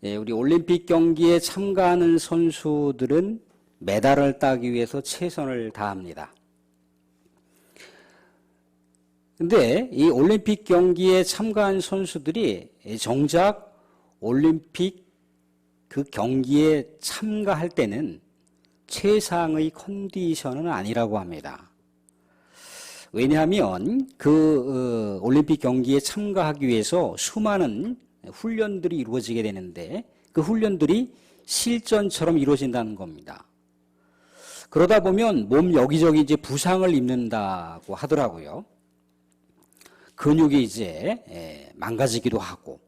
우리 올림픽 경기에 참가하는 선수들은 메달을 따기 위해서 최선을 다합니다. 근데 이 올림픽 경기에 참가한 선수들이 정작 올림픽 그 경기에 참가할 때는 최상의 컨디션은 아니라고 합니다. 왜냐하면 그 올림픽 경기에 참가하기 위해서 수많은 훈련들이 이루어지게 되는데 그 훈련들이 실전처럼 이루어진다는 겁니다. 그러다 보면 몸 여기저기 이제 부상을 입는다고 하더라고요. 근육이 이제 망가지기도 하고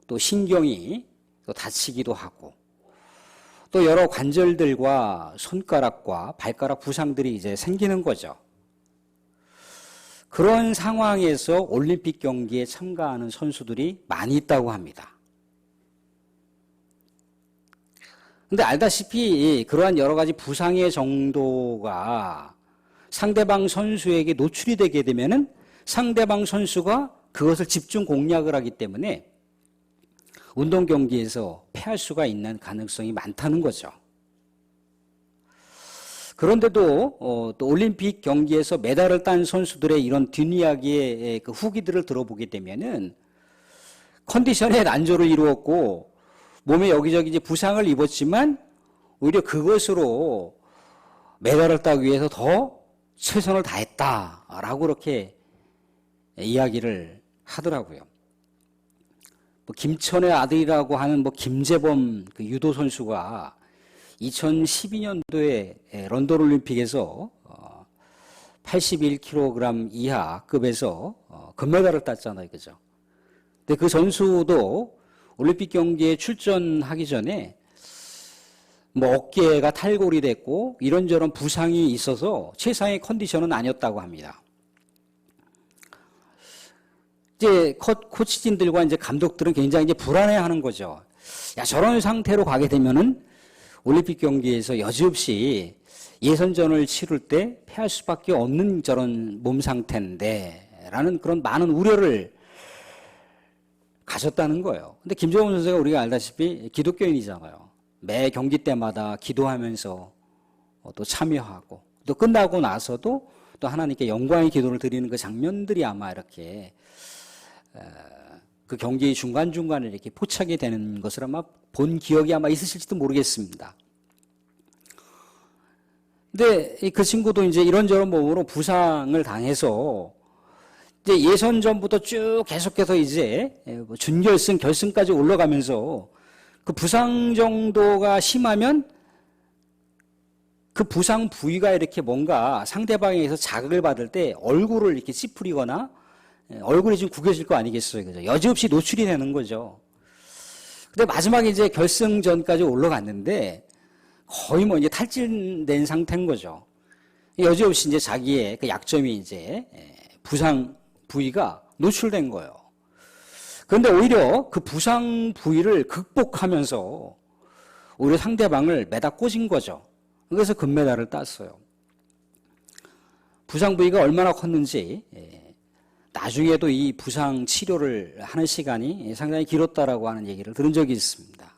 또 신경이 또 다치기도 하고 또 여러 관절들과 손가락과 발가락 부상들이 이제 생기는 거죠. 그런 상황에서 올림픽 경기에 참가하는 선수들이 많이 있다고 합니다. 근데 알다시피 그러한 여러 가지 부상의 정도가 상대방 선수에게 노출이 되게 되면은 상대방 선수가 그것을 집중 공략을 하기 때문에 운동 경기에서 패할 수가 있는 가능성이 많다는 거죠. 그런데도 또 올림픽 경기에서 메달을 딴 선수들의 이런 뒷이야기의 그 후기들을 들어보게 되면은 컨디션에 난조를 이루었고 몸에 여기저기 이제 부상을 입었지만 오히려 그것으로 메달을 따기 위해서 더 최선을 다했다라고 그렇게 이야기를 하더라고요. 김천의 아들이라고 하는 김재범 그 유도 선수가 2012년도에 런던 올림픽에서 81kg 이하급에서 금메달을 땄잖아요. 그죠? 근데 그 선수도 올림픽 경기에 출전하기 전에 어깨가 탈골이 됐고 이런저런 부상이 있어서 최상의 컨디션은 아니었다고 합니다. 이제 코치진들과 이제 감독들은 굉장히 이제 불안해하는 거죠. 야, 저런 상태로 가게 되면은 올림픽 경기에서 여지없이 예선전을 치를 때 패할 수밖에 없는 저런 몸 상태인데 라는 그런 많은 우려를 가졌다는 거예요. 근데 김정은 선수가 우리가 알다시피 기독교인이잖아요. 매 경기 때마다 기도하면서 또 참여하고 또 끝나고 나서도 또 하나님께 영광의 기도를 드리는 그 장면들이 아마 이렇게 그 경기 중간중간에 이렇게 포착이 되는 것을 아마 본 기억이 아마 있으실지도 모르겠습니다. 근데 그 친구도 이제 이런저런 몸으로 부상을 당해서 이제 예선전부터 쭉 계속해서 이제 준결승, 결승까지 올라가면서 그 부상 정도가 심하면 그 부상 부위가 이렇게 뭔가 상대방에게서 자극을 받을 때 얼굴을 이렇게 찌푸리거나 얼굴이 좀 구겨질 거 아니겠어요. 그죠? 여지없이 노출이 되는 거죠. 근데 마지막에 이제 결승전까지 올라갔는데 거의 이제 탈진된 상태인 거죠. 여지없이 이제 자기의 그 약점이 이제 부상 부위가 노출된 거예요. 그런데 오히려 그 부상 부위를 극복하면서 오히려 상대방을 매다 꽂은 거죠. 그래서 금메달을 땄어요. 부상 부위가 얼마나 컸는지 나중에도 이 부상 치료를 하는 시간이 상당히 길었다라고 하는 얘기를 들은 적이 있습니다.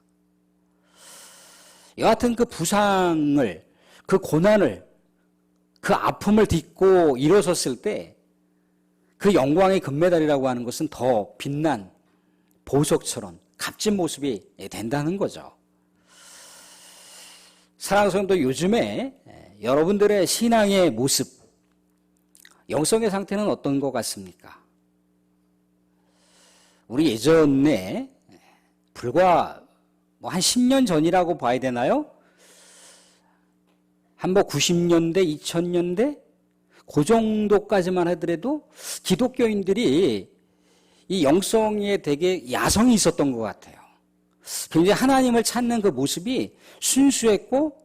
여하튼 그 부상을, 그 고난을, 그 아픔을 딛고 일어섰을 때 그 영광의 금메달이라고 하는 것은 더 빛난 보석처럼 값진 모습이 된다는 거죠. 사랑하는 성도, 요즘에 여러분들의 신앙의 모습, 영성의 상태는 어떤 것 같습니까? 우리 예전에 불과 한 10년 전이라고 봐야 되나요? 한 90년대, 2000년대? 그 정도까지만 하더라도 기독교인들이 이 영성에 되게 야성이 있었던 것 같아요. 굉장히 하나님을 찾는 그 모습이 순수했고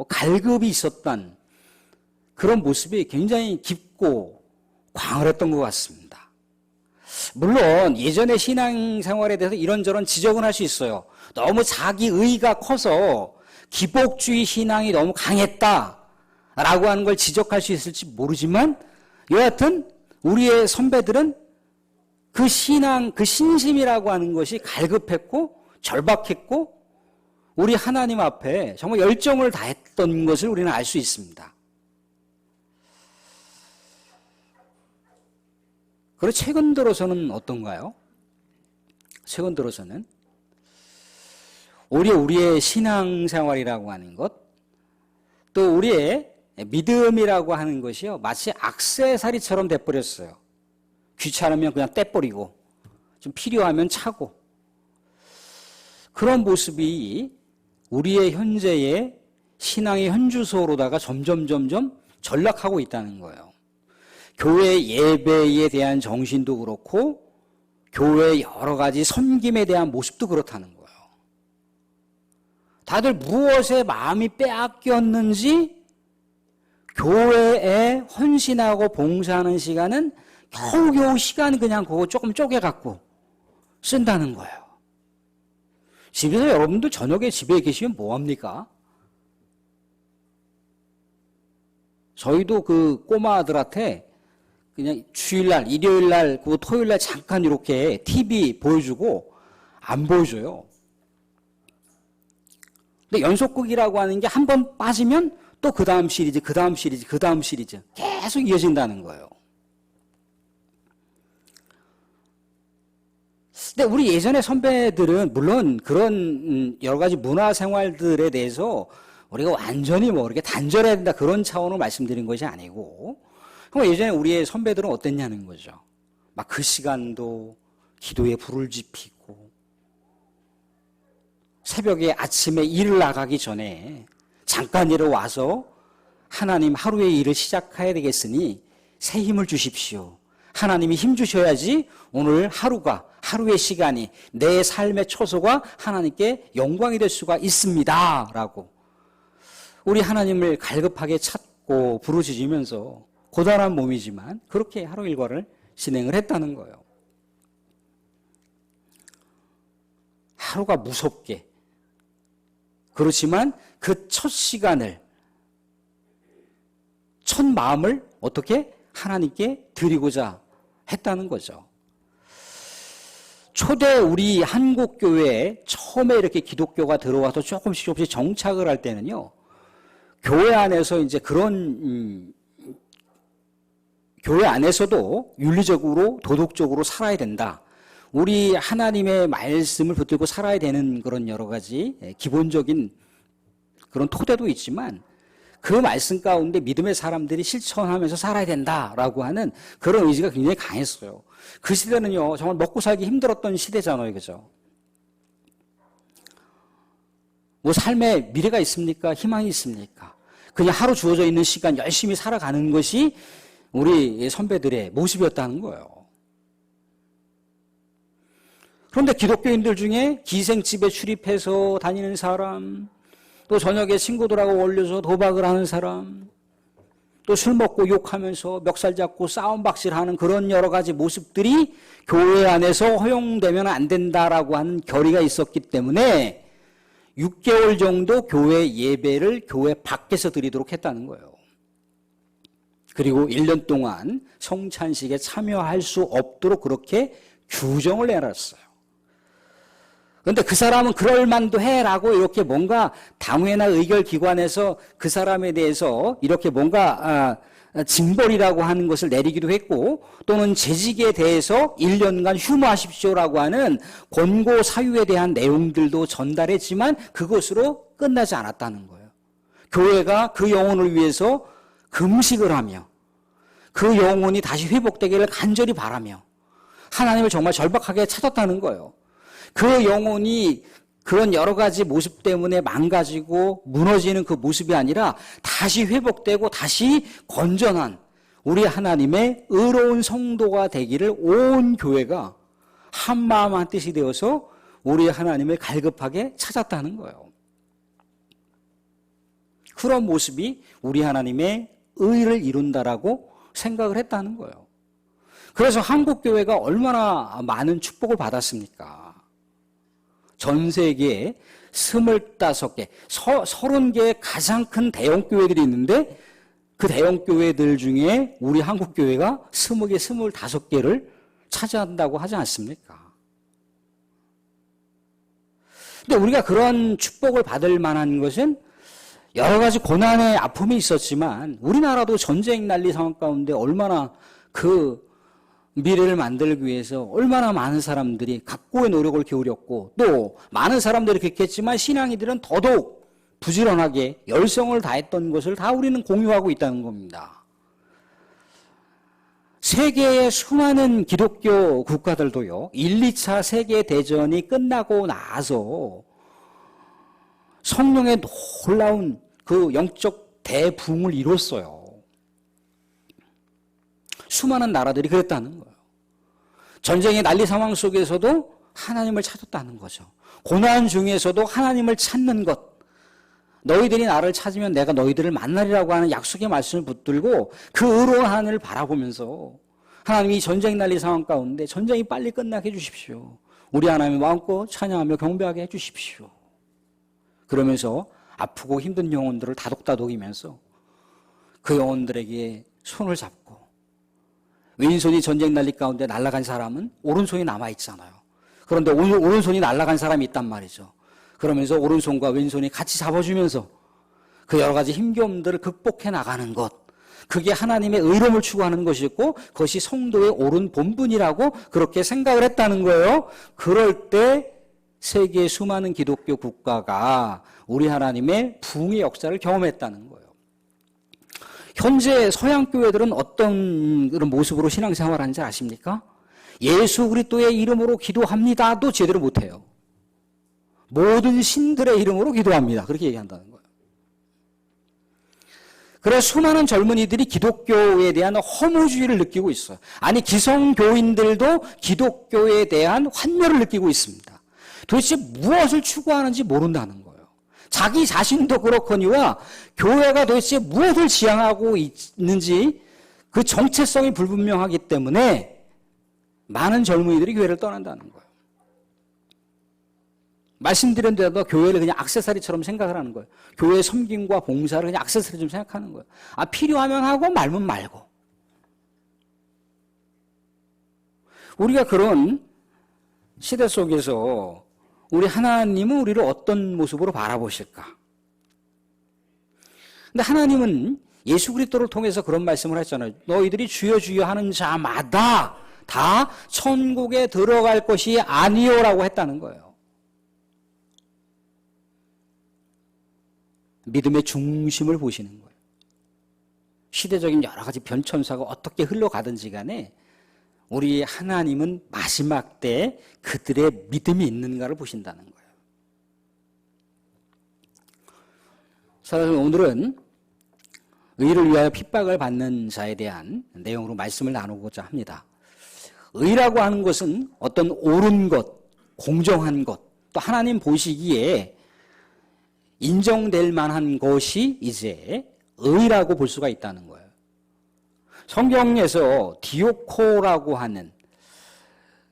갈급이 있었던 그런 모습이 굉장히 깊고 광활했던 것 같습니다. 물론 예전의 신앙생활에 대해서 이런저런 지적은 할 수 있어요. 너무 자기의가 커서 기복주의 신앙이 너무 강했다라고 하는 걸 지적할 수 있을지 모르지만 여하튼 우리의 선배들은 그 신앙, 그 신심이라고 하는 것이 갈급했고 절박했고 우리 하나님 앞에 정말 열정을 다했던 것을 우리는 알 수 있습니다. 그리고 최근 들어서는 어떤가요? 최근 들어서는 오히려 우리의 신앙생활이라고 하는 것, 또 우리의 믿음이라고 하는 것이요, 마치 액세서리처럼 돼버렸어요. 귀찮으면 그냥 떼버리고 좀 필요하면 차고, 그런 모습이 우리의 현재의 신앙의 현주소로다가 점점 전락하고 있다는 거예요. 교회 예배에 대한 정신도 그렇고 교회 여러 가지 섬김에 대한 모습도 그렇다는 거예요. 다들 무엇에 마음이 빼앗겼는지 교회에 헌신하고 봉사하는 시간은 겨우겨우 시간 그냥 그거 조금 쪼개갖고 쓴다는 거예요. 집에서 여러분들 저녁에 집에 계시면 뭐합니까? 저희도 그 꼬마 아들한테 그냥 주일날, 일요일날, 그 토요일날 잠깐 이렇게 TV 보여주고 안 보여줘요. 근데 연속극이라고 하는 게 한 번 빠지면 또 그 다음 시리즈, 그 다음 시리즈, 그 다음 시리즈 계속 이어진다는 거예요. 근데 우리 예전의 선배들은 물론 그런 여러 가지 문화 생활들에 대해서 우리가 완전히 뭐 이렇게 단절해야 된다 그런 차원으로 말씀드린 것이 아니고, 그럼 예전에 우리의 선배들은 어땠냐는 거죠. 막 그 시간도 기도에 불을 지피고 새벽에 아침에 일을 나가기 전에 잠깐 일어와서 하나님 하루의 일을 시작해야 되겠으니 새 힘을 주십시오. 하나님이 힘 주셔야지 오늘 하루의 시간이 내 삶의 초소가 하나님께 영광이 될 수가 있습니다. 라고 우리 하나님을 갈급하게 찾고 부르짖으면서 고단한 몸이지만 그렇게 하루 일과를 진행을 했다는 거예요. 하루가 무섭게, 그렇지만 그 첫 시간을, 첫 마음을 어떻게 하나님께 드리고자 했다는 거죠. 초대 우리 한국교회에 처음에 이렇게 기독교가 들어와서 조금씩 정착을 할 때는요, 교회 안에서 이제 그런 교회 안에서도 윤리적으로 도덕적으로 살아야 된다. 우리 하나님의 말씀을 붙들고 살아야 되는 그런 여러 가지 기본적인 그런 토대도 있지만 그 말씀 가운데 믿음의 사람들이 실천하면서 살아야 된다라고 하는 그런 의지가 굉장히 강했어요. 그 시대는요, 정말 먹고 살기 힘들었던 시대잖아요. 그죠? 뭐 삶에 미래가 있습니까? 희망이 있습니까? 그냥 하루 주어져 있는 시간 열심히 살아가는 것이 우리 선배들의 모습이었다는 거예요. 그런데 기독교인들 중에 기생집에 출입해서 다니는 사람, 또 저녁에 친구들하고 어울려서 도박을 하는 사람, 또 술 먹고 욕하면서 멱살 잡고 싸움박질하는 그런 여러 가지 모습들이 교회 안에서 허용되면 안 된다라고 하는 결의가 있었기 때문에 6개월 정도 교회 예배를 교회 밖에서 드리도록 했다는 거예요. 그리고 1년 동안 성찬식에 참여할 수 없도록 그렇게 규정을 내놨어요. 그런데 그 사람은 그럴 만도 해라고 이렇게 뭔가 당회나 의결기관에서 그 사람에 대해서 이렇게 뭔가 징벌이라고 하는 것을 내리기도 했고, 또는 재직에 대해서 1년간 휴무하십시오라고 하는 권고 사유에 대한 내용들도 전달했지만 그것으로 끝나지 않았다는 거예요. 교회가 그 영혼을 위해서 금식을 하며 그 영혼이 다시 회복되기를 간절히 바라며 하나님을 정말 절박하게 찾았다는 거예요. 그 영혼이 그런 여러 가지 모습 때문에 망가지고 무너지는 그 모습이 아니라 다시 회복되고 다시 건전한 우리 하나님의 의로운 성도가 되기를 온 교회가 한마음 한뜻이 되어서 우리 하나님을 갈급하게 찾았다는 거예요. 그런 모습이 우리 하나님의 의를 이룬다라고 생각을 했다는 거예요. 그래서 한국교회가 얼마나 많은 축복을 받았습니까? 전 세계에 25개, 30개의 가장 큰 대형교회들이 있는데 그 대형교회들 중에 우리 한국교회가 20개, 25개를 차지한다고 하지 않습니까? 근데 우리가 그런 축복을 받을 만한 것은 여러 가지 고난의 아픔이 있었지만 우리나라도 전쟁 난리 상황 가운데 얼마나 그 미래를 만들기 위해서 얼마나 많은 사람들이 각고의 노력을 기울였고 또 많은 사람들이 그렇게 했지만 신앙이들은 더더욱 부지런하게 열성을 다했던 것을 다 우리는 공유하고 있다는 겁니다. 세계의 수많은 기독교 국가들도요, 1, 2차 세계대전이 끝나고 나서 성령의 놀라운 그 영적 대붕을 이뤘어요. 수많은 나라들이 그랬다는 거예요. 전쟁의 난리 상황 속에서도 하나님을 찾았다는 거죠. 고난 중에서도 하나님을 찾는 것. 너희들이 나를 찾으면 내가 너희들을 만나리라고 하는 약속의 말씀을 붙들고 그 의로운 하나님을 바라보면서 하나님이 전쟁 난리 상황 가운데 전쟁이 빨리 끝나게 해주십시오. 우리 하나님 마음껏 찬양하며 경배하게 해주십시오. 그러면서 아프고 힘든 영혼들을 다독다독이면서 그 영혼들에게 손을 잡고 왼손이 전쟁 난리 가운데 날아간 사람은 오른손이 남아있잖아요. 그런데 오른손이 날아간 사람이 있단 말이죠. 그러면서 오른손과 왼손이 같이 잡아주면서 그 여러 가지 힘겨움들을 극복해 나가는 것, 그게 하나님의 의로움을 추구하는 것이었고 그것이 성도의 옳은 본분이라고 그렇게 생각을 했다는 거예요. 그럴 때 세계의 수많은 기독교 국가가 우리 하나님의 부흥의 역사를 경험했다는 거예요. 현재 서양 교회들은 어떤 그런 모습으로 신앙생활하는지 아십니까? 예수 그리스도의 이름으로 기도합니다도 제대로 못해요. 모든 신들의 이름으로 기도합니다. 그렇게 얘기한다는 거예요. 그래서 수많은 젊은이들이 기독교에 대한 허무주의를 느끼고 있어요. 아니 기성교인들도 기독교에 대한 환멸을 느끼고 있습니다. 도대체 무엇을 추구하는지 모른다는 거예요. 자기 자신도 그렇거니와 교회가 도대체 무엇을 지향하고 있는지 그 정체성이 불분명하기 때문에 많은 젊은이들이 교회를 떠난다는 거예요. 말씀드린 대로 교회를 그냥 액세서리처럼 생각을 하는 거예요. 교회 섬김과 봉사를 그냥 액세서리처럼 생각하는 거예요. 아, 필요하면 하고 말면 말고. 우리가 그런 시대 속에서 우리 하나님은 우리를 어떤 모습으로 바라보실까? 근데 하나님은 예수 그리스도를 통해서 그런 말씀을 했잖아요. 너희들이 주여 주여 하는 자마다 다 천국에 들어갈 것이 아니요라고 했다는 거예요. 믿음의 중심을 보시는 거예요. 시대적인 여러 가지 변천사가 어떻게 흘러가든지 간에 우리 하나님은 마지막 때 그들의 믿음이 있는가를 보신다는 거예요. 사실 오늘은 의를 위하여 핍박을 받는 자에 대한 내용으로 말씀을 나누고자 합니다. 의라고 하는 것은 어떤 옳은 것, 공정한 것, 또 하나님 보시기에 인정될 만한 것이 이제 의라고 볼 수가 있다는 거예요. 성경에서 디오코라고 하는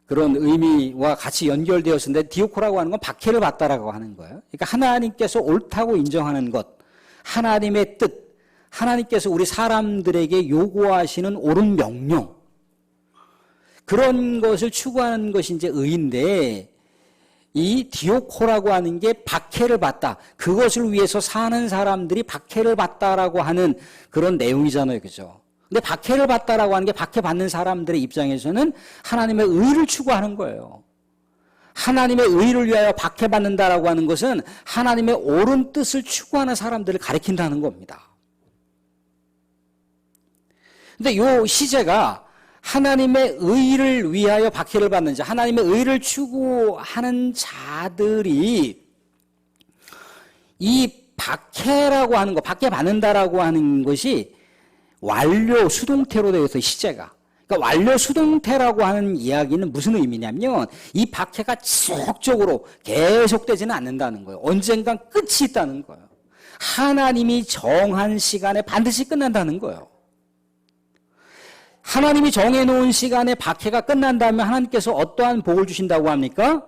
그런 의미와 같이 연결되었는데 디오코라고 하는 건 박해를 받다라고 하는 거예요. 그러니까 하나님께서 옳다고 인정하는 것, 하나님의 뜻, 하나님께서 우리 사람들에게 요구하시는 옳은 명령, 그런 것을 추구하는 것이 이제 의인데 이 디오코라고 하는 게 박해를 받다. 그것을 위해서 사는 사람들이 박해를 받다라고 하는 그런 내용이잖아요. 그죠? 근데 박해를 받다라고 하는 게 박해받는 사람들의 입장에서는 하나님의 의를 추구하는 거예요. 하나님의 의를 위하여 박해받는다라고 하는 것은 하나님의 옳은 뜻을 추구하는 사람들을 가리킨다는 겁니다. 근데 이 시제가 하나님의 의를 위하여 박해를 받는 자, 하나님의 의를 추구하는 자들이 이 박해라고 하는 것, 박해받는다라고 하는 것이 완료 수동태로 되어 있어요, 시제가. 그러니까 완료 수동태라고 하는 이야기는 무슨 의미냐면 이 박해가 지속적으로 계속되지는 않는다는 거예요. 언젠간 끝이 있다는 거예요. 하나님이 정한 시간에 반드시 끝난다는 거예요. 하나님이 정해놓은 시간에 박해가 끝난다면 하나님께서 어떠한 복을 주신다고 합니까?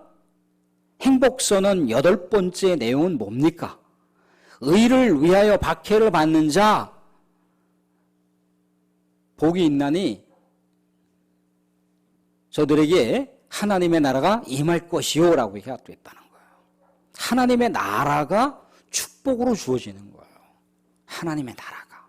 행복선언 8번째 내용은 뭡니까? 의를 위하여 박해를 받는 자 복이 있나니 저들에게 하나님의 나라가 임할 것이요 라고 얘기하고 있다는 거예요. 하나님의 나라가 축복으로 주어지는 거예요. 하나님의 나라가.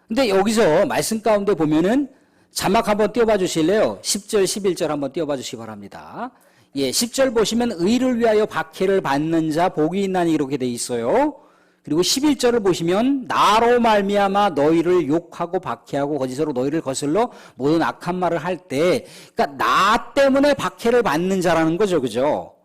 근데 여기서 말씀 가운데 보면은 자막 한번 띄워봐 주실래요? 10절, 11절 한번 띄워봐 주시기 바랍니다. 예, 10절 보시면 의를 위하여 박해를 받는 자 복이 있나니 이렇게 돼 있어요. 그리고 11절을 보시면 나로 말미암아 너희를 욕하고 박해하고 거짓으로 너희를 거슬러 모든 악한 말을 할 때, 그러니까 나 때문에 박해를 받는 자라는 거죠, 그죠?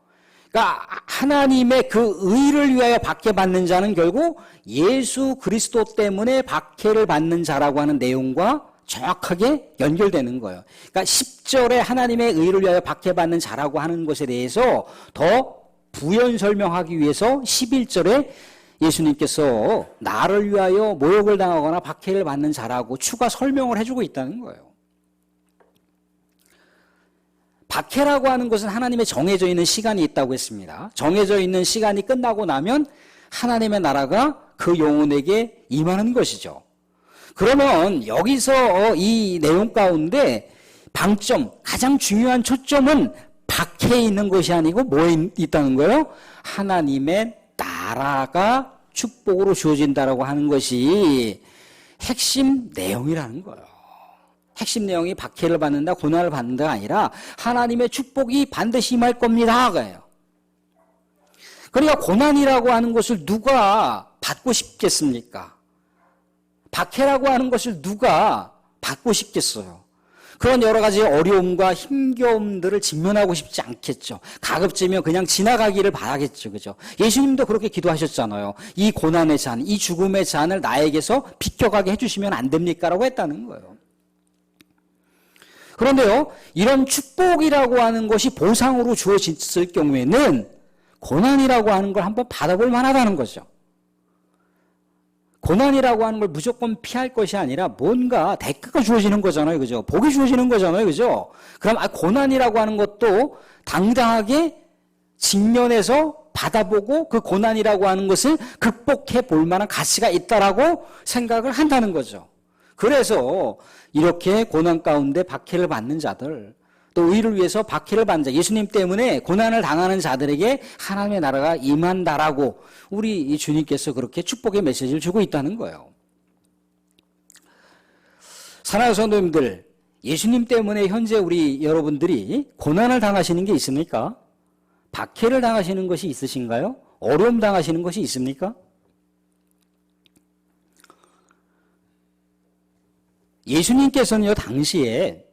그러니까 하나님의 그 의를 위하여 박해받는 자는 결국 예수 그리스도 때문에 박해를 받는 자라고 하는 내용과 정확하게 연결되는 거예요. 그러니까 10절에 하나님의 의를 위하여 박해받는 자라고 하는 것에 대해서 더 부연 설명하기 위해서 11절에 예수님께서 나를 위하여 모욕을 당하거나 박해를 받는 자라고 추가 설명을 해주고 있다는 거예요. 박해라고 하는 것은 하나님의 정해져 있는 시간이 있다고 했습니다. 정해져 있는 시간이 끝나고 나면 하나님의 나라가 그 영혼에게 임하는 것이죠. 그러면 여기서 이 내용 가운데 방점, 가장 중요한 초점은 박해에 있는 것이 아니고 뭐에 있다는 거예요? 하나님의 나라가 축복으로 주어진다라고 하는 것이 핵심 내용이라는 거예요. 핵심 내용이 박해를 받는다, 고난을 받는다가 아니라 하나님의 축복이 반드시 임할 겁니다. 그래요. 그러니까 고난이라고 하는 것을 누가 받고 싶겠습니까? 박해라고 하는 것을 누가 받고 싶겠어요? 그런 여러 가지 어려움과 힘겨움들을 직면하고 싶지 않겠죠. 가급적이면 그냥 지나가기를 바라겠죠. 그죠? 예수님도 그렇게 기도하셨잖아요. 이 고난의 잔, 이 죽음의 잔을 나에게서 비켜가게 해주시면 안 됩니까? 라고 했다는 거예요. 그런데요, 이런 축복이라고 하는 것이 보상으로 주어졌을 경우에는 고난이라고 하는 걸 한번 받아볼 만하다는 거죠. 고난이라고 하는 걸 무조건 피할 것이 아니라 뭔가 대가가 주어지는 거잖아요. 그죠? 복이 주어지는 거잖아요. 그죠? 그럼 고난이라고 하는 것도 당당하게 직면해서 받아보고 그 고난이라고 하는 것을 극복해 볼 만한 가치가 있다라고 생각을 한다는 거죠. 그래서 이렇게 고난 가운데 박해를 받는 자들, 또 의를 위해서 박해를 받는 자, 예수님 때문에 고난을 당하는 자들에게 하나님의 나라가 임한다라고 우리 주님께서 그렇게 축복의 메시지를 주고 있다는 거예요. 사랑하는 성도님들, 예수님 때문에 현재 우리 여러분들이 고난을 당하시는 게 있습니까? 박해를 당하시는 것이 있으신가요? 어려움 당하시는 것이 있습니까? 예수님께서는요, 당시에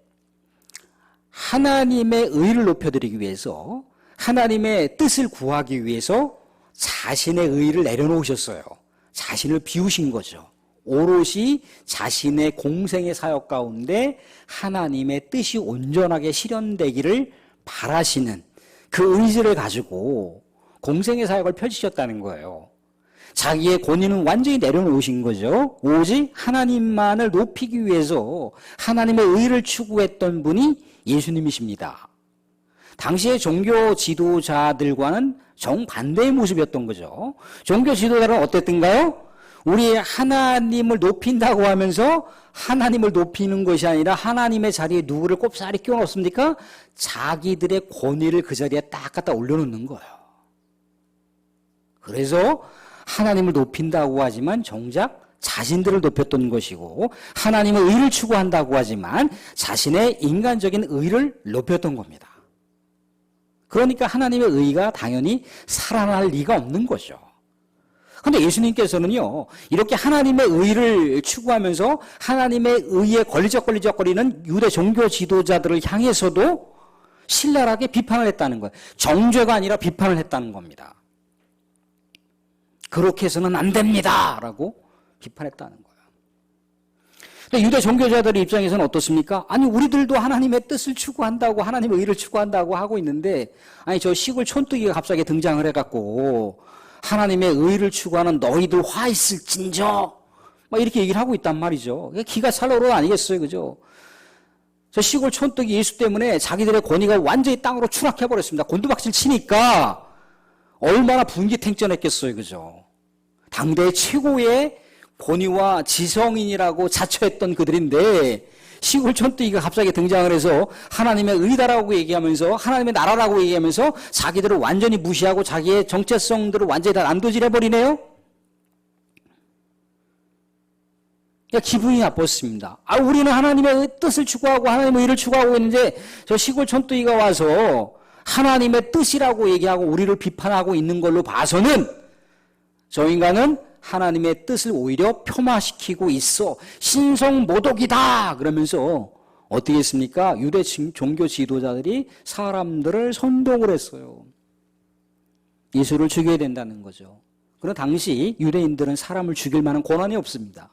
하나님의 의를 높여드리기 위해서, 하나님의 뜻을 구하기 위해서 자신의 의를 내려놓으셨어요. 자신을 비우신 거죠. 오롯이 자신의 공생의 사역 가운데 하나님의 뜻이 온전하게 실현되기를 바라시는 그 의지를 가지고 공생의 사역을 펼치셨다는 거예요. 자기의 권위는 완전히 내려놓으신 거죠. 오직 하나님만을 높이기 위해서 하나님의 의를 추구했던 분이 예수님이십니다. 당시의 종교 지도자들과는 정반대의 모습이었던 거죠. 종교 지도자는 어땠던가요? 우리 하나님을 높인다고 하면서 하나님을 높이는 것이 아니라 하나님의 자리에 누구를 꼽사리 끼워넣습니까? 자기들의 권위를 그 자리에 딱 갖다 올려놓는 거예요. 그래서 하나님을 높인다고 하지만 정작 자신들을 높였던 것이고, 하나님의 의를 추구한다고 하지만 자신의 인간적인 의를 높였던 겁니다. 그러니까 하나님의 의가 당연히 살아날 리가 없는 거죠. 그런데 예수님께서는요, 이렇게 하나님의 의를 추구하면서 하나님의 의에 걸리적거리는 유대 종교 지도자들을 향해서도 신랄하게 비판을 했다는 거예요. 정죄가 아니라 비판을 했다는 겁니다. 그렇게 해서는 안 됩니다 라고 비판했다는 거예요. 근데 유대 종교자들의 입장에서는 어떻습니까? 아니, 우리들도 하나님의 뜻을 추구한다고, 하나님의 의를 추구한다고 하고 있는데, 아니, 저 시골 촌뜨기가 갑자기 등장을 해갖고 하나님의 의를 추구하는 너희들 화 있을진저 막 이렇게 얘기를 하고 있단 말이죠. 기가 찰러로 아니겠어요, 그죠? 저 시골 촌뜨기 예수 때문에 자기들의 권위가 완전히 땅으로 추락해버렸습니다. 곤두박질 치니까 얼마나 분기탱전했겠어요, 그죠? 당대 최고의 권위와 지성인이라고 자처했던 그들인데 시골 촌뜨기가 갑자기 등장을 해서 하나님의 의다라고 얘기하면서 하나님의 나라라고 얘기하면서 자기들을 완전히 무시하고 자기의 정체성들을 완전히 다 난도질해버리네요. 기분이 나빴습니다. 우리는 하나님의 뜻을 추구하고 하나님의 의를 추구하고 있는데 저 시골 촌뜨기가 와서 하나님의 뜻이라고 얘기하고 우리를 비판하고 있는 걸로 봐서는 저 인간은 하나님의 뜻을 오히려 폄하시키고 있어. 신성모독이다. 그러면서 어떻게 했습니까? 유대 종교 지도자들이 사람들을 선동을 했어요. 예수를 죽여야 된다는 거죠. 그러나 당시 유대인들은 사람을 죽일 만한 권한이 없습니다.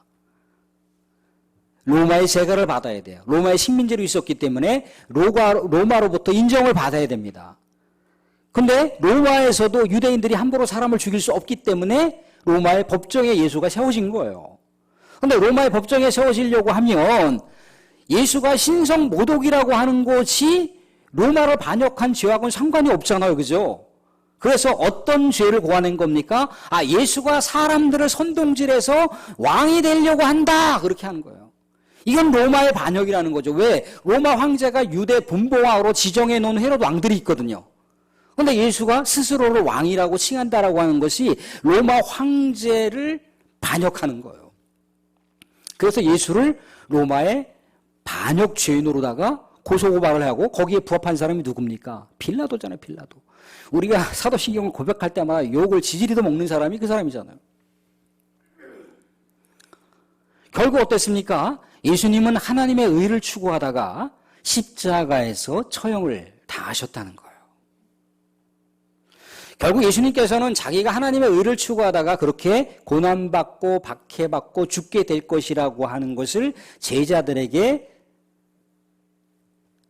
로마의 제가를 받아야 돼요. 로마의 식민지로 있었기 때문에 로마로부터 인정을 받아야 됩니다. 근데 로마에서도 유대인들이 함부로 사람을 죽일 수 없기 때문에 로마의 법정에 예수가 세워진 거예요. 근데 로마의 법정에 세워지려고 하면 예수가 신성모독이라고 하는 것이 로마를 반역한 죄하고는 상관이 없잖아요. 그죠? 그래서 어떤 죄를 고하는 겁니까? 예수가 사람들을 선동질해서 왕이 되려고 한다. 그렇게 하는 거예요. 이건 로마의 반역이라는 거죠. 왜? 로마 황제가 유대 분봉왕으로 지정해 놓은 헤롯 왕들이 있거든요. 그런데 예수가 스스로를 왕이라고 칭한다라고 하는 것이 로마 황제를 반역하는 거예요. 그래서 예수를 로마의 반역 죄인으로다가 고소고발을 하고 거기에 부합한 사람이 누굽니까? 빌라도잖아요. 빌라도. 우리가 사도신경을 고백할 때마다 욕을 지지리도 먹는 사람이 그 사람이잖아요. 결국 어땠습니까? 예수님은 하나님의 의를 추구하다가 십자가에서 처형을 당하셨다는 거예요. 결국 예수님께서는 자기가 하나님의 의를 추구하다가 그렇게 고난받고 박해받고 죽게 될 것이라고 하는 것을 제자들에게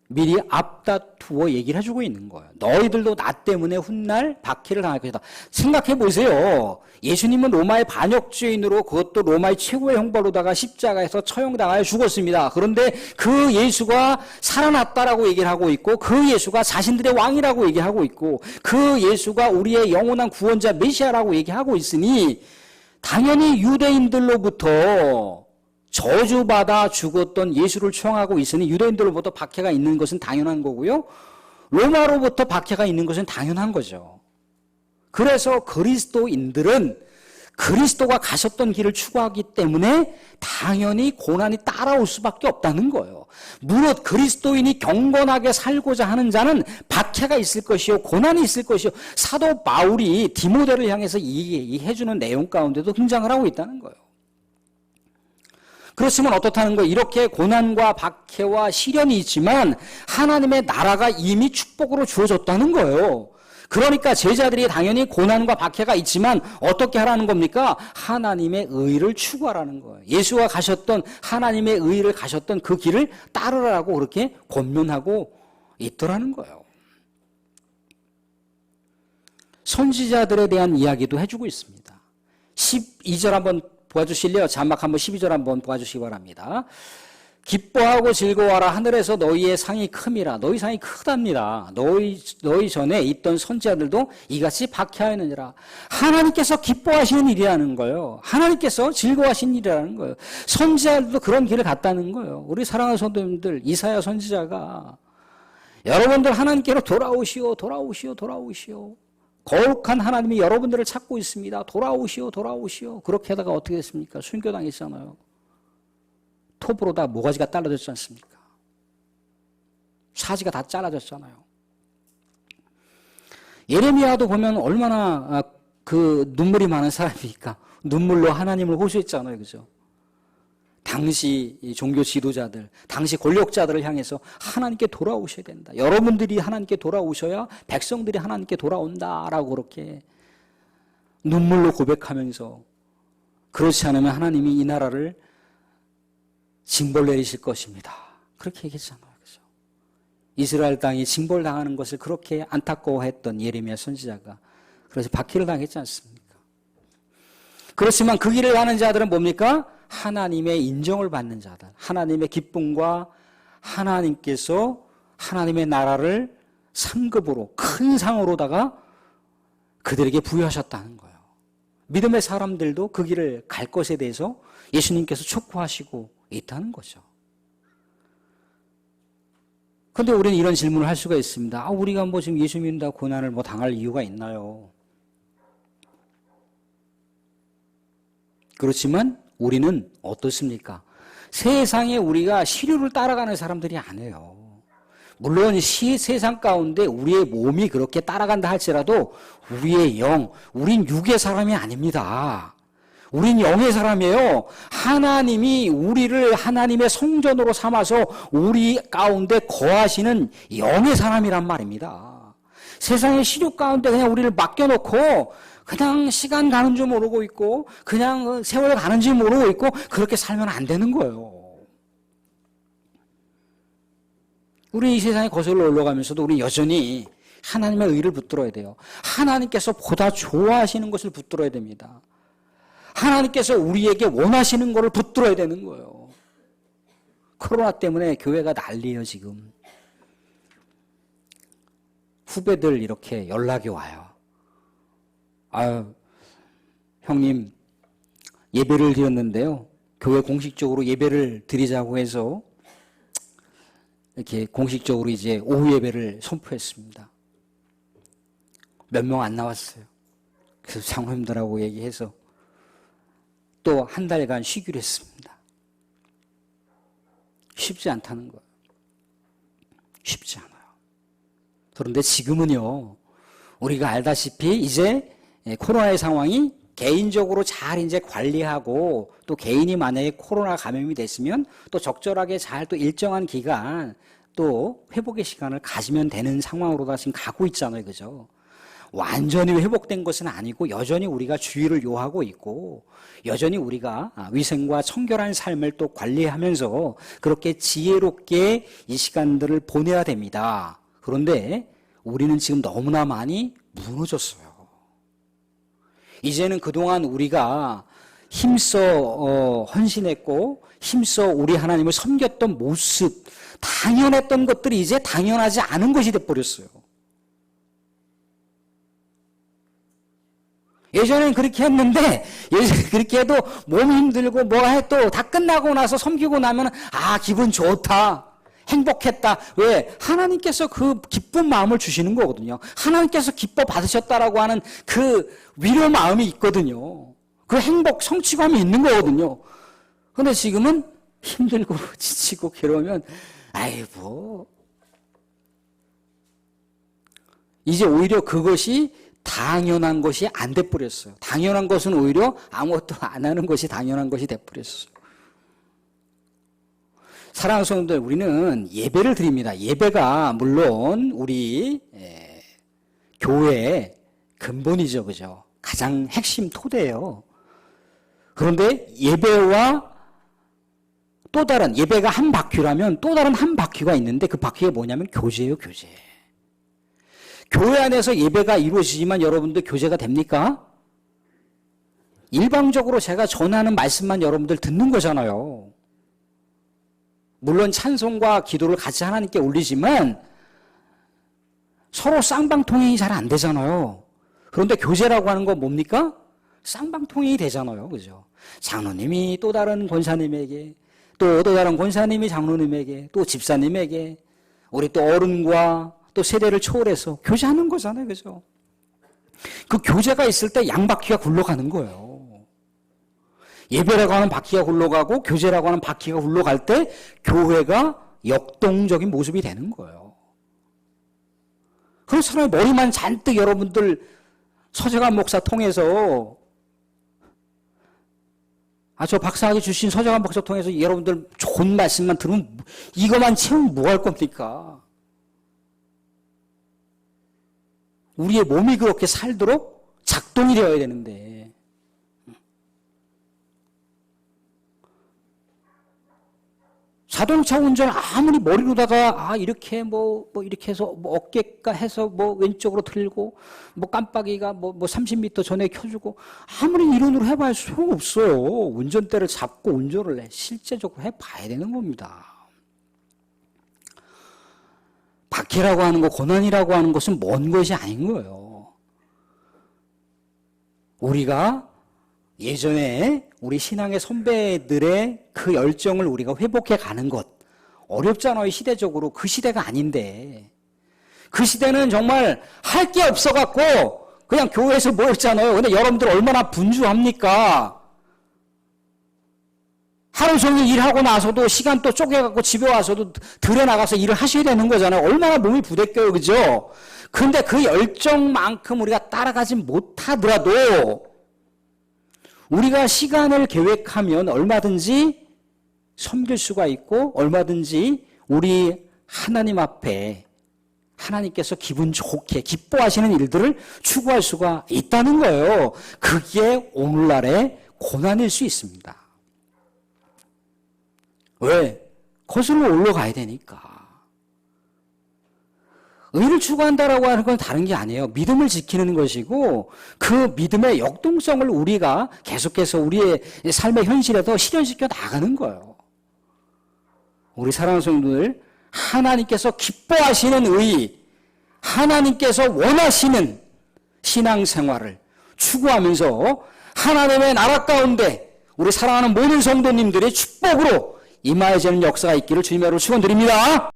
미리 앞다투어 얘기를 해주고 있는 거예요. 너희들도 나 때문에 훗날 박해를 당할 것이다. 생각해 보세요. 예수님은 로마의 반역죄인으로 그것도 로마의 최고의 형벌로다가 십자가에서 처형당하여 죽었습니다. 그런데 그 예수가 살아났다라고 얘기를 하고 있고 그 예수가 자신들의 왕이라고 얘기하고 있고 그 예수가 우리의 영원한 구원자 메시아라고 얘기하고 있으니 당연히 유대인들로부터 저주받아 죽었던 예수를 추앙하고 있으니 유대인들로부터 박해가 있는 것은 당연한 거고요. 로마로부터 박해가 있는 것은 당연한 거죠. 그래서 그리스도인들은 그리스도가 가셨던 길을 추구하기 때문에 당연히 고난이 따라올 수밖에 없다는 거예요. 무릇 그리스도인이 경건하게 살고자 하는 자는 박해가 있을 것이요 고난이 있을 것이요. 사도 바울이 디모데를 향해서 얘기해주는 내용 가운데도 등장을 하고 있다는 거예요. 그렇지만 어떻다는 거예요? 이렇게 고난과 박해와 시련이 있지만 하나님의 나라가 이미 축복으로 주어졌다는 거예요. 그러니까 제자들이 당연히 고난과 박해가 있지만 어떻게 하라는 겁니까? 하나님의 의를 추구하라는 거예요. 예수가 가셨던 하나님의 의를 가셨던 그 길을 따르라고 그렇게 권면하고 있더라는 거예요. 선지자들에 대한 이야기도 해주고 있습니다. 12절 한번 보아주실래요? 자막 한번 12절 한번 보아주시기 바랍니다. 기뻐하고 즐거워하라. 하늘에서 너희의 상이 큼이라. 너희 상이 크답니다. 너희 전에 있던 선지자들도 이같이 박해하였느니라. 하나님께서 기뻐하시는 일이라는 거예요. 하나님께서 즐거워하시는 일이라는 거예요. 선지자들도 그런 길을 갔다는 거예요. 우리 사랑하는 성도님들, 이사야 선지자가 여러분들 하나님께로 돌아오시오, 돌아오시오, 돌아오시오. 거룩한 하나님이 여러분들을 찾고 있습니다. 돌아오시오, 돌아오시오. 그렇게 하다가 어떻게 됐습니까? 순교당했잖아요. 톱으로 다 모가지가 잘라졌지 않습니까? 사지가 다 잘라졌잖아요. 예레미야도 보면 얼마나 그 눈물이 많은 사람이니까 눈물로 하나님을 호소했잖아요. 그죠? 당시 종교 지도자들, 당시 권력자들을 향해서 하나님께 돌아오셔야 된다. 여러분들이 하나님께 돌아오셔야 백성들이 하나님께 돌아온다라고 그렇게 눈물로 고백하면서 그렇지 않으면 하나님이 이 나라를 징벌 내리실 것입니다. 그렇게 얘기했잖아요. 그죠? 이스라엘 땅이 징벌당하는 것을 그렇게 안타까워했던 예레미야 선지자가 그래서 박해를 당했지 않습니까? 그렇지만 그 길을 가는 자들은 뭡니까? 하나님의 인정을 받는 자들, 하나님의 기쁨과 하나님께서 하나님의 나라를 상급으로 큰 상으로다가 그들에게 부여하셨다는 거예요. 믿음의 사람들도 그 길을 갈 것에 대해서 예수님께서 촉구하시고 있다는 거죠. 근데 우리는 이런 질문을 할 수가 있습니다. 우리가 뭐 지금 예수 믿는다고 고난을 뭐 당할 이유가 있나요? 그렇지만 우리는 어떻습니까? 세상에 우리가 시류를 따라가는 사람들이 아니에요. 물론 세상 가운데 우리의 몸이 그렇게 따라간다 할지라도 우리의 영, 우린 육의 사람이 아닙니다. 우린 영의 사람이에요. 하나님이 우리를 하나님의 성전으로 삼아서 우리 가운데 거하시는 영의 사람이란 말입니다. 세상의 시류 가운데 그냥 우리를 맡겨놓고 그냥 시간 가는 줄 모르고 있고 그냥 세월 가는 줄 모르고 있고 그렇게 살면 안 되는 거예요. 우리 이 세상에 거슬러 올라가면서도 우리 여전히 하나님의 의를 붙들어야 돼요. 하나님께서 보다 좋아하시는 것을 붙들어야 됩니다. 하나님께서 우리에게 원하시는 것을 붙들어야 되는 거예요. 코로나 때문에 교회가 난리예요, 지금. 후배들 이렇게 연락이 와요. 형님, 예배를 드렸는데요. 교회 공식적으로 예배를 드리자고 해서 이렇게 공식적으로 이제 오후 예배를 선포했습니다. 몇 명 안 나왔어요. 그래서 장로님들하고 얘기해서 또 한 달간 쉬기로 했습니다. 쉽지 않다는 거예요. 쉽지 않아요. 그런데 지금은요, 우리가 알다시피 이제 코로나의 상황이 개인적으로 잘 이제 관리하고 또 개인이 만약에 코로나 감염이 됐으면 또 적절하게 잘 또 일정한 기간 또 회복의 시간을 가지면 되는 상황으로 다 지금 가고 있잖아요. 그죠? 완전히 회복된 것은 아니고 여전히 우리가 주의를 요하고 있고 여전히 우리가 위생과 청결한 삶을 또 관리하면서 그렇게 지혜롭게 이 시간들을 보내야 됩니다. 그런데 우리는 지금 너무나 많이 무너졌어요. 이제는 그동안 우리가 힘써 헌신했고 힘써 우리 하나님을 섬겼던 모습, 당연했던 것들이 이제 당연하지 않은 것이 돼버렸어요. 예전엔 그렇게 했는데 예전에 그렇게 해도 몸이 힘들고 뭐가 해도 다 끝나고 나서 섬기고 나면 기분 좋다. 행복했다. 왜? 하나님께서 그 기쁜 마음을 주시는 거거든요. 하나님께서 기뻐 받으셨다라고 하는 그 위로 마음이 있거든요. 그 행복, 성취감이 있는 거거든요. 그런데 지금은 힘들고 지치고 괴로우면 이제 오히려 그것이 당연한 것이 안 돼버렸어요. 당연한 것은 오히려 아무것도 안 하는 것이 당연한 것이 돼버렸어요. 사랑하는 성도들, 우리는 예배를 드립니다. 예배가 물론 우리 교회의 근본이죠. 그죠? 가장 핵심 토대예요. 그런데 예배와 또 다른, 예배가 한 바퀴라면 또 다른 한 바퀴가 있는데 그 바퀴가 뭐냐면 교제예요, 교제. 교회 안에서 예배가 이루어지지만 여러분들 교제가 됩니까? 일방적으로 제가 전하는 말씀만 여러분들 듣는 거잖아요. 물론 찬송과 기도를 같이 하나님께 올리지만 서로 쌍방통행이 잘 안 되잖아요. 그런데 교제라고 하는 건 뭡니까? 쌍방통행이 되잖아요. 그죠? 장로님이 또 다른 권사님에게, 또 다른 권사님이 장로님에게, 또 집사님에게, 우리 또 어른과 또 세대를 초월해서 교제하는 거잖아요. 그죠? 그 교제가 있을 때 양바퀴가 굴러가는 거예요. 예배라고 하는 바퀴가 굴러가고 교제라고 하는 바퀴가 굴러갈 때 교회가 역동적인 모습이 되는 거예요. 그래서 사람의 머리만 잔뜩 여러분들 서재관 목사 통해서 저 박사학위 주신 서재관 목사 통해서 여러분들 좋은 말씀만 들으면 이것만 채우면 뭐 할 겁니까? 우리의 몸이 그렇게 살도록 작동이 되어야 되는데 자동차 운전 아무리 머리로다가 이렇게 이렇게 해서 어깨가 해서 왼쪽으로 틀고 깜빡이가 30m 전에 켜주고 아무리 이론으로 해봐야 소용없어요. 운전대를 잡고 운전을 해 실제적으로 해봐야 되는 겁니다. 박해라고 하는 거, 고난이라고 하는 것은 먼 것이 아닌 거예요. 우리가 예전에 우리 신앙의 선배들의 그 열정을 우리가 회복해 가는 것, 어렵잖아요, 시대적으로. 그 시대가 아닌데. 그 시대는 정말 할 게 없어갖고 그냥 교회에서 모였잖아요. 근데 여러분들 얼마나 분주합니까? 하루 종일 일하고 나서도 시간 또 쪼개갖고 집에 와서도 들에 나가서 일을 하셔야 되는 거잖아요. 얼마나 몸이 부대껴요, 그죠? 근데 그 열정만큼 우리가 따라가지 못하더라도 우리가 시간을 계획하면 얼마든지 섬길 수가 있고 얼마든지 우리 하나님 앞에 하나님께서 기분 좋게 기뻐하시는 일들을 추구할 수가 있다는 거예요. 그게 오늘날의 고난일 수 있습니다. 왜? 거슬러 올라가야 되니까. 의를 추구한다라고 하는 건 다른 게 아니에요. 믿음을 지키는 것이고 그 믿음의 역동성을 우리가 계속해서 우리의 삶의 현실에도 실현시켜 나가는 거예요. 우리 사랑하는 성도들, 하나님께서 기뻐하시는 의, 하나님께서 원하시는 신앙생활을 추구하면서 하나님의 나라 가운데 우리 사랑하는 모든 성도님들의 축복으로 임하여지는 역사가 있기를 주님의 이름으로 축원드립니다.